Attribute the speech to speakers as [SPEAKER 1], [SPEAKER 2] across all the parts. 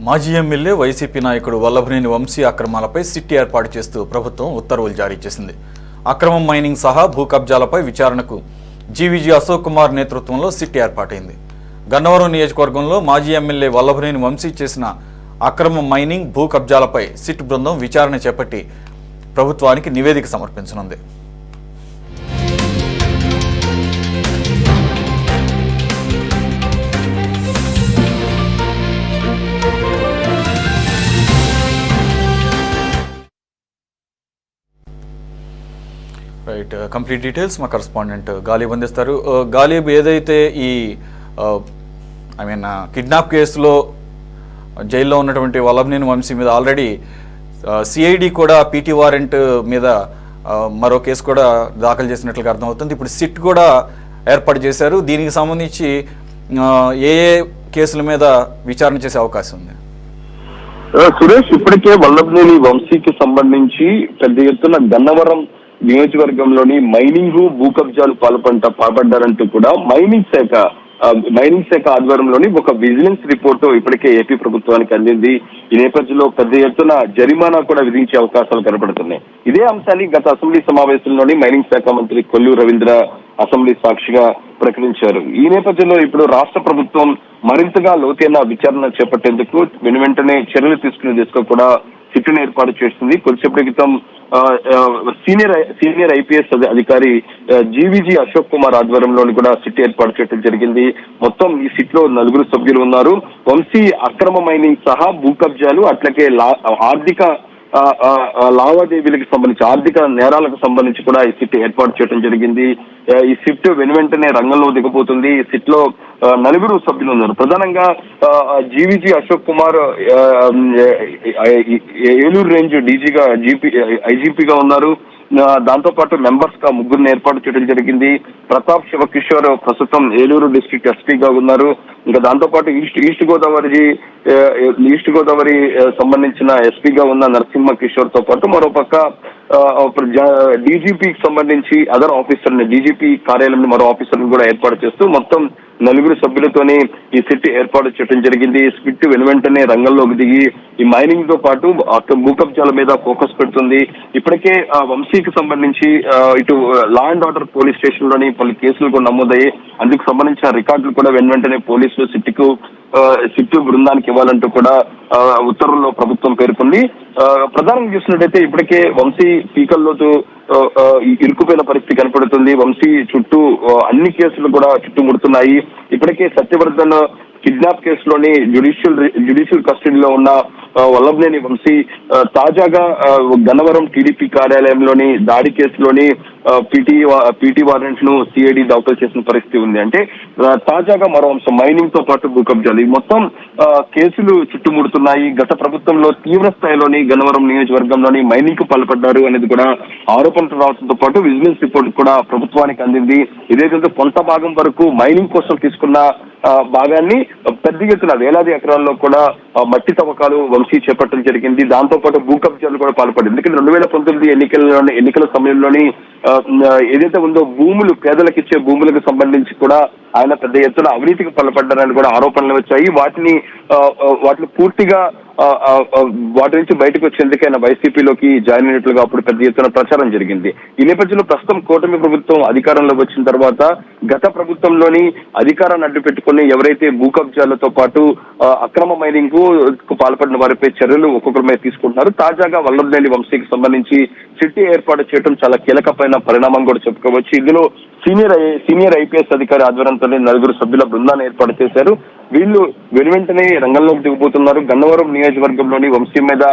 [SPEAKER 1] మాజీ MLA YCP నాయకుడు Vallabhaneni Vamsi అక్రమాలపై SIT ఏర్పాటు చేస్తూ ప్రభుత్వం ఉత్తర్వులు జారీ చేసింది. అక్రమ మైనింగ్ సహా భూ కబ్జాలపై విచారణకు జీవీజీ అశోక్ కుమార్ నేతృత్వంలో సిట్ ఏర్పాటైంది. గన్నవరం నియోజకవర్గంలో మాజీ ఎమ్మెల్యే వల్లభనేని వంశీ చేసిన అక్రమ మైనింగ్ భూ కబ్జాలపై సిట్ బృందం విచారణ చేపట్టి ప్రభుత్వానికి నివేదిక సమర్పించనుంది. రైట్, కంప్లీట్ డీటెయిల్స్ మా కరెస్పాండెంట్ గాలిబ్ అందిస్తారు. గాలిబ్, ఏదైతే ఈ కిడ్నాప్ కేసులో జైల్లో ఉన్నటువంటి వల్లభనేని వంశీ మీద ఆల్రెడీ సిఐడి కూడా పీటీ వారెంట్ మీద మరో కేసు కూడా దాఖలు చేసినట్లుగా అర్థమవుతుంది. ఇప్పుడు సిట్ కూడా ఏర్పాటు చేశారు. దీనికి సంబంధించి ఏ కేసుల మీద విచారణ చేసే అవకాశం ఉంది?
[SPEAKER 2] సురేష్, ఇప్పటికే వల్లభనేని వంశీకి సంబంధించి పెద్ద ఎత్తున గన్నవరం నియోజకవర్గంలోని మైనింగ్ భూ కబ్జాలు పాల్పడ్డారంటూ కూడా మైనింగ్ శాఖ ఆధ్వర్యంలోని ఒక విజిలెన్స్ రిపోర్టు ఇప్పటికే ఏపీ ప్రభుత్వానికి అందింది. ఈ నేపథ్యంలో పెద్ద ఎత్తున జరిమానా కూడా విధించే అవకాశాలు కనపడుతున్నాయి. ఇదే అంశాన్ని గత అసెంబ్లీ సమావేశంలోని మైనింగ్ శాఖ మంత్రి కొల్లు రవీంద్ర అసెంబ్లీ సాక్షిగా ప్రకటించారు. ఈ నేపథ్యంలో ఇప్పుడు రాష్ట్ర ప్రభుత్వం మరింతగా లోతైన విచారణ చేపట్టేందుకు వెంటనే చర్యలు తీసుకునే దిశగా కూడా సిట్ను ఏర్పాటు చేస్తుంది. కొద్దిసేపటి క్రితం సీనియర్ ఐపీఎస్ అధికారి జీవీజీ అశోక్ కుమార్ ఆధ్వర్యంలోని కూడా సిట్ ఏర్పాటు చేయడం జరిగింది. మొత్తం ఈ సిట్ లో 4 సభ్యులు ఉన్నారు. వంశీ అక్రమ మైనింగ్ సహా భూ కబ్జాలు, అట్లాగే ఆర్థిక లావాదేవీలకు సంబంధించి ఆర్థిక నేరాలకు సంబంధించి కూడా ఈ సిట్ ఏర్పాటు చేయడం జరిగింది. ఈ సిట్ వెంటనే రంగంలో దిగబోతుంది. ఈ సిట్ లో 4 సభ్యులు ఉన్నారు. ప్రధానంగా జీవీజీ అశోక్ కుమార్ ఏలూరు రేంజ్ ఐజీపీగా ఉన్నారు. దాంతో పాటు మెంబర్స్ గా 3 ఏర్పాటు చేయడం జరిగింది. ప్రతాప్ శివకిషోర్ ప్రస్తుతం ఏలూరు డిస్ట్రిక్ట్ ఎస్పీగా ఉన్నారు. ఇంకా దాంతో పాటు ఈస్ట్ గోదావరి సంబంధించిన ఎస్పీగా ఉన్న నరసింహ కిషోర్ తో పాటు మరోపక్క డీజీపీకి సంబంధించి అదర్ ఆఫీసర్ని, డీజీపీ కార్యాలయంలో మరో ఆఫీసర్ని కూడా ఏర్పాటు చేస్తూ మొత్తం 4 సభ్యులతోనే ఈ సిట్ ఏర్పాటు చేయడం జరిగింది. సిట్ వెంటనే రంగంలోకి దిగి ఈ మైనింగ్ తో పాటు భూ కబ్జాల మీద ఫోకస్ పెడుతుంది. ఇప్పటికే వంశీకి సంబంధించి ఇటు law and order police station లోని పలు కేసులు కూడా నమోదయ్యాయి. అందుకు సంబంధించిన రికార్డులు కూడా వెంటనే పోలీసులు సిట్టు బృందానికి ఇవ్వాలంటూ కూడా ఉత్తర్వుల్లో ప్రభుత్వం పేర్కొంది. ప్రధానంగా చూసినట్టయితే ఇప్పటికే వంశీ పీకల్లోతు ఇరుకుపోయిన పరిస్థితి కనపడుతుంది. వంశీ చుట్టూ అన్ని కేసులు కూడా చుట్టుముడుతున్నాయి. ఇప్పటికే సత్యవర్ధన్ కిడ్నాప్ కేసులోని జ్యుడిషియల్ కస్టడీలో ఉన్న వల్లభనేని వంశీ తాజాగా గన్నవరం టీడీపీ కార్యాలయంలోని దాడి కేసులోని పీటీ వారెంట్ ను సిఐడి దాఖలు చేసిన పరిస్థితి ఉంది. అంటే తాజాగా మరో అంశం మైనింగ్ తో పాటు భూ కబ్జాలు, ఈ మొత్తం కేసులు చుట్టుముడుతున్నాయి. గత ప్రభుత్వంలో తీవ్ర స్థాయిలోని గన్నవరం నియోజకవర్గంలోని మైనింగ్ కు పాల్పడ్డారు అనేది కూడా ఆరోపణలు రావడంతో పాటు విజిలెన్స్ రిపోర్ట్ కూడా ప్రభుత్వానికి అందింది. ఇదేంటంటే కొంత భాగం వరకు మైనింగ్ కోసం తీసుకున్న భాగాన్ని పెద్ద ఎత్తున వేలాది ఎకరాల్లో కూడా మట్టి తవ్వకాలు వంశీ చేపట్టడం జరిగింది. దాంతో పాటు భూ కబ్జాలు కూడా పాల్పడింది. ఎందుకంటే 2019 ఎన్నికల సమయంలోని ఏదైతే ఉందో పేదలకు ఇచ్చే భూములకు సంబంధించి కూడా ఆయన పెద్ద ఎత్తున అవినీతికి పాల్పడ్డారని కూడా ఆరోపణలు వచ్చాయి. వాటిని పూర్తిగా వాటి నుంచి బయటకు వచ్చేందుకు ఆయన వైసీపీలోకి జాయిన్ అయినట్లుగా అప్పుడు పెద్ద ఎత్తున ప్రచారం జరిగింది. ఈ నేపథ్యంలో ప్రస్తుతం కూటమి ప్రభుత్వం అధికారంలోకి వచ్చిన తర్వాత గత ప్రభుత్వంలోని అధికారాన్ని అడ్డు పెట్టుకుని ఎవరైతే భూ కబ్జాలతో పాటు అక్రమ మైనింగ్ కు పాల్పడిన వారిపై చర్యలు ఒక్కొక్కరి మీద తీసుకుంటున్నారు. తాజాగా వల్లభనేని వంశీకి సంబంధించి సిట్ ఏర్పాటు చేయడం చాలా కీలకమైన పరిణామం కూడా చెప్పుకోవచ్చు. ఇందులో సీనియర్ ఐపీఎస్ అధికారి ఆధ్వర్యంతోనే 4 సభ్యుల బృందాన్ని ఏర్పాటు చేశారు. వీళ్ళు వెంటనే రంగంలోకి దిగిపోతున్నారు. గన్నవరం నియోజకవర్గంలోని వంశీ మీద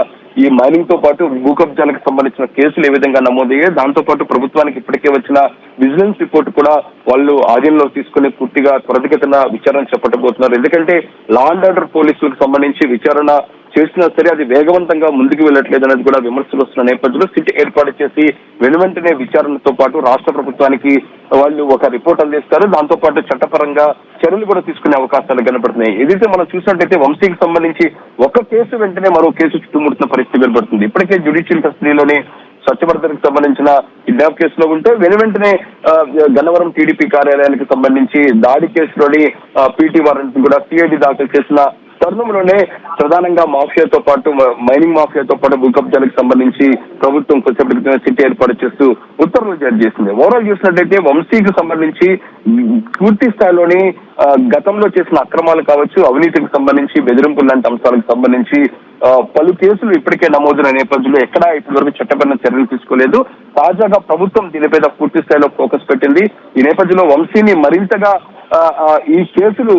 [SPEAKER 2] ఈ మైనింగ్ తో పాటు భూ కబ్జాలకు సంబంధించిన కేసులు ఏ విధంగా నమోదయ్యాయి, దాంతో పాటు ప్రభుత్వానికి ఇప్పటికే వచ్చిన విజిలెన్స్ రిపోర్ట్ కూడా వాళ్ళు ఆధీనంలో తీసుకుని పూర్తిగా త్వరితగతిన విచారణ చేపట్టబోతున్నారు. ఎందుకంటే లా అండ్ ఆర్డర్ పోలీసులకు సంబంధించి విచారణ చేసినా సరే అది వేగవంతంగా ముందుకు వెళ్ళట్లేదు అనేది కూడా విమర్శలు వస్తున్న నేపథ్యంలో సిట్ ఏర్పాటు చేసి వెంటనే విచారణతో పాటు రాష్ట్ర ప్రభుత్వానికి వాళ్ళు ఒక రిపోర్ట్ అందిస్తారు. దాంతో పాటు చట్టపరంగా చర్యలు కూడా తీసుకునే అవకాశాలు కనబడుతున్నాయి. ఏదైతే మనం చూసినట్టయితే వంశీకి సంబంధించి ఒక కేసు వెంటనే మరో కేసు చుట్టుముడుతున్న పరిస్థితి కనబడుతుంది. ఇప్పటికే జ్యుడిషియల్ కస్టడీలోని స్వచ్ఛభర్తకు సంబంధించిన కిడ్నాప్ కేసులో ఉంటే వెంటనే గన్నవరం టీడీపీ కార్యాలయానికి సంబంధించి దాడి కేసులోని పీటీ వారెంట్ కూడా సిఐడి దాఖలు చేసిన తరుణంలోనే ప్రధానంగా మాఫియాతో పాటు మైనింగ్ మాఫియాతో పాటు భూ కబ్జాలకు సంబంధించి ప్రభుత్వం కొంచెం సిటీ ఏర్పాటు చేస్తూ ఉత్తర్వులు జారీ చేసింది. ఓవరాల్ చూసినట్లయితే వంశీకి సంబంధించి పూర్తి స్థాయిలోని గతంలో చేసిన అక్రమాలు కావచ్చు, అవినీతికి సంబంధించి బెదిరింపులు లాంటి అంశాలకు సంబంధించి పలు కేసులు ఇప్పటికే నమోదున నేపథ్యంలో ఎక్కడా ఇప్పటివరకు చట్టపరమైన చర్యలు తీసుకోలేదు. తాజాగా ప్రభుత్వం దీనిపై పూర్తి స్థాయిలో ఫోకస్ పెట్టింది. ఈ నేపథ్యంలో వంశీని మరింతగా ఈ కేసులు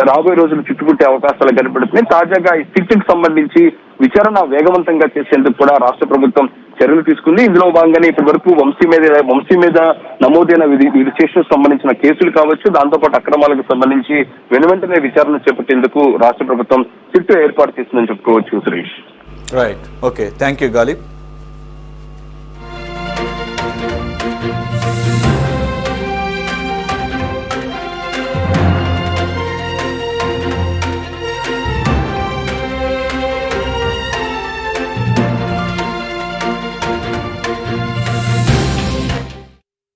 [SPEAKER 2] రాబోయే రోజులు చుట్టుముట్టే అవకాశాలు కనపడుతున్నాయి. తాజాగా ఈ సిట్కి సంబంధించి విచారణ వేగవంతంగా చేసేందుకు కూడా రాష్ట్ర ప్రభుత్వం చర్యలు తీసుకుంది. ఇందులో భాగంగానే ఇప్పటి వరకు వంశీ మీద నమోదైన విశేషకు సంబంధించిన కేసులు కావచ్చు, దాంతోపాటు అక్రమాలకు సంబంధించి వెనువెంటనే విచారణ చేపట్టేందుకు రాష్ట్ర ప్రభుత్వం సిట్ ఏర్పాటు చేసిందని చెప్పుకోవచ్చు. Suresh.
[SPEAKER 1] Right, okay, thank you Ghalib.